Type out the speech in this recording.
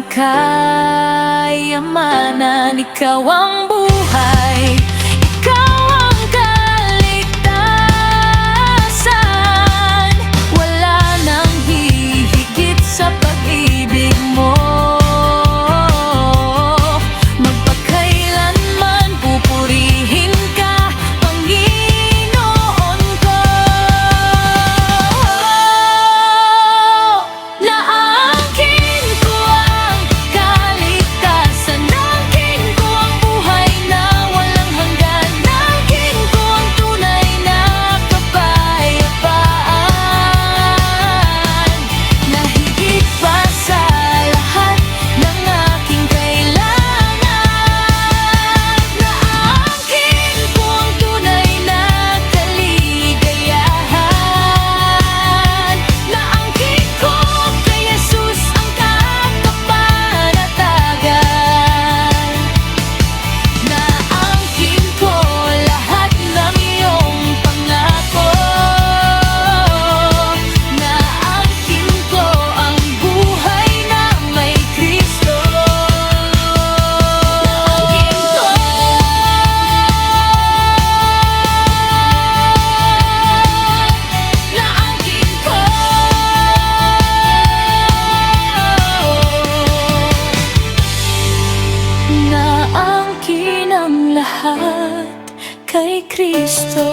aking kayamanan. Ikaw ang buhay, ikaw ang kaligtasan. Wala nang hihigit sa pag-ibig mo. Magpakailanman pupurihin ka, Panginoon ko. Naangkin ko ang kaligtasan, naangkin ko ang buhay na walang hanggan, naangkin ko ang tunay na kapayapaan, na higit pa sa lahat ng aking kailangan. Naangkin ko ang tunay na kaligayahan, naangkin ko kay Jesus ang katapanatagan. Naangkin ko lahat ng iyong pangako, naangkin ko ang buhay na may Kristo. Naangkin ko, naangkin ko. Naangkin ang lahat kay Kristo.